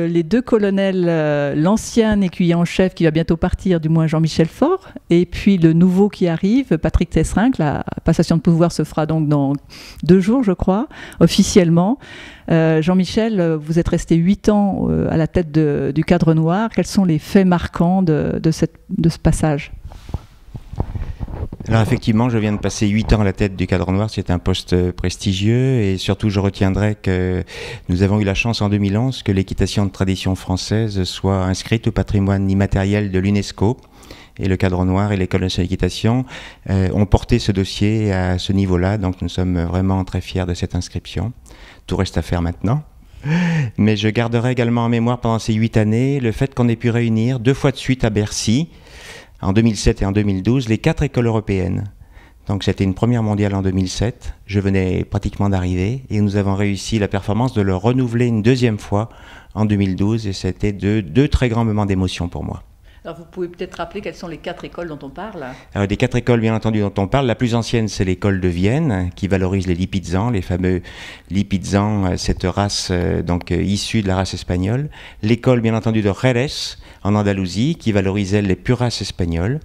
Les deux colonels, l'ancien écuyer en chef qui va bientôt partir, du moins Jean-Michel Faure, et puis le nouveau qui arrive, Patrick Tesserin. La passation de pouvoir se fera donc dans 2 jours, je crois, officiellement. Jean-Michel, vous êtes resté 8 ans à la tête du Cadre Noir. Quels sont les faits marquants de ce passage ? Alors effectivement, je viens de passer 8 ans à la tête du Cadre Noir, c'est un poste prestigieux et surtout je retiendrai que nous avons eu la chance en 2011 que l'équitation de tradition française soit inscrite au patrimoine immatériel de l'UNESCO. Et le Cadre Noir et l'École nationale d'équitation ont porté ce dossier à ce niveau-là, donc nous sommes vraiment très fiers de cette inscription. Tout reste à faire maintenant. Mais je garderai également en mémoire pendant ces 8 années le fait qu'on ait pu réunir 2 fois de suite à Bercy, en 2007 et en 2012, les 4 écoles européennes. Donc c'était une première mondiale en 2007, je venais pratiquement d'arriver, et nous avons réussi la performance de le renouveler une 2e fois en 2012, et c'était 2 très grands moments d'émotion pour moi. Alors vous pouvez peut-être rappeler quelles sont les 4 écoles dont on parle ? Alors, des 4 écoles bien entendu dont on parle, la plus ancienne c'est l'école de Vienne, qui valorise les Lipizzans, les fameux Lipizzans, cette race issue de la race espagnole. L'école bien entendu de Jerez, en Andalousie, qui valorise elle les pures races espagnoles.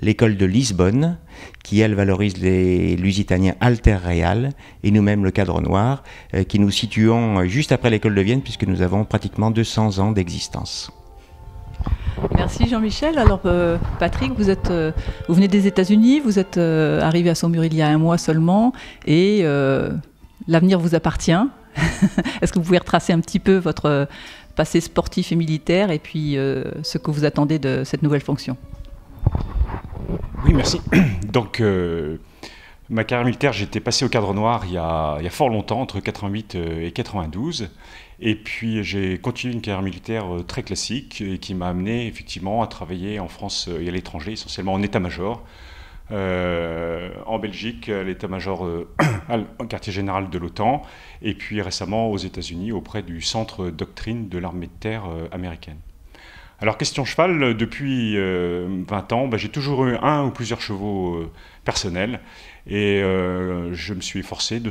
L'école de Lisbonne, qui elle valorise les Lusitaniens Alter Real, et nous-mêmes le Cadre Noir, qui nous situons juste après l'école de Vienne, puisque nous avons pratiquement 200 ans d'existence. Merci Jean-Michel. Alors Patrick, vous venez des États-Unis, vous êtes arrivé à Saumur il y a 1 mois seulement, et l'avenir vous appartient. Est-ce que vous pouvez retracer un petit peu votre passé sportif et militaire, et puis ce que vous attendez de cette nouvelle fonction ? Oui, merci. Donc, ma carrière militaire, j'étais passé au Cadre Noir il y a fort longtemps, entre 88 et 92. Et puis, j'ai continué une carrière militaire très classique et qui m'a amené effectivement à travailler en France et à l'étranger, essentiellement en état-major. En Belgique, à l'état-major au quartier général de l'OTAN, et puis récemment aux États-Unis auprès du centre doctrine de l'armée de terre américaine. Alors question cheval, depuis 20 ans, j'ai toujours eu 1 ou plusieurs chevaux personnels, et je me suis efforcé de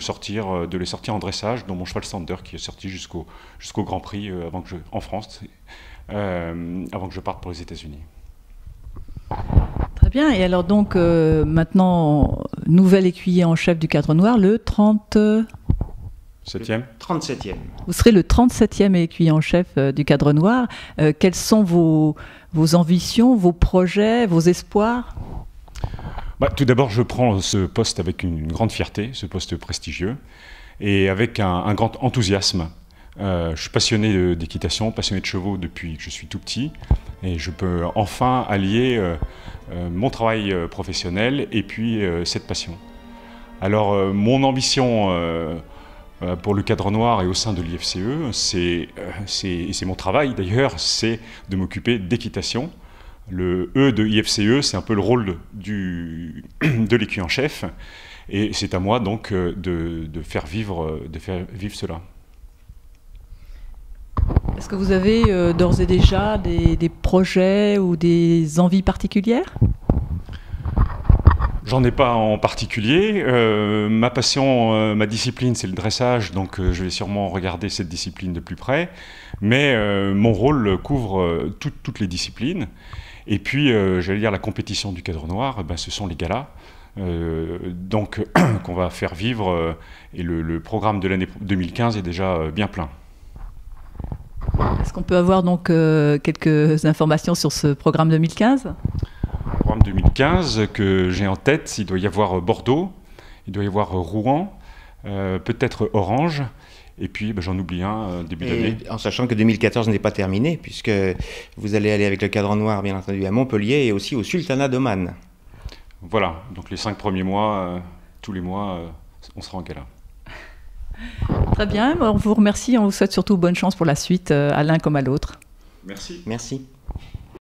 les sortir en dressage, dont mon cheval Sander qui est sorti jusqu'au Grand Prix en France, avant que je parte pour les États-Unis. Très bien, et alors donc maintenant, nouvel écuyer en chef du Cadre Noir, le 37e. 37e. Vous serez le 37e écuyer en chef du Cadre Noir. Quelles sont vos ambitions, vos projets, vos espoirs ? Tout d'abord, je prends ce poste avec une grande fierté, ce poste prestigieux, et avec un grand enthousiasme. Je suis passionné d'équitation, passionné de chevaux depuis que je suis tout petit, et je peux enfin allier mon travail professionnel et puis cette passion. Alors, mon ambition pour le Cadre Noir et au sein de l'IFCE, c'est mon travail d'ailleurs, c'est de m'occuper d'équitation. Le E de IFCE, c'est un peu le rôle de l'écuyer en chef, et c'est à moi donc de faire vivre cela. Est-ce que vous avez d'ores et déjà des projets ou des envies particulières ? J'en ai pas en particulier. Ma passion, ma discipline, c'est le dressage, donc je vais sûrement regarder cette discipline de plus près. Mais mon rôle couvre toutes les disciplines. Et puis, j'allais dire, la compétition du Cadre Noir, ce sont les galas. Qu'on va faire vivre, et le programme de l'année 2015 est déjà bien plein. Est-ce qu'on peut avoir donc quelques informations sur ce programme 2015 ? Le programme 2015 que j'ai en tête, il doit y avoir Bordeaux, il doit y avoir Rouen, peut-être Orange, et puis j'en oublie un début d'année. En sachant que 2014 n'est pas terminé, puisque vous allez aller avec le Cadre Noir, bien entendu, à Montpellier et aussi au Sultanat d'Oman. Voilà, donc les 5 premiers mois, tous les mois, on sera en gala. Très bien, on vous remercie, on vous souhaite surtout bonne chance pour la suite, à l'un comme à l'autre. Merci. Merci.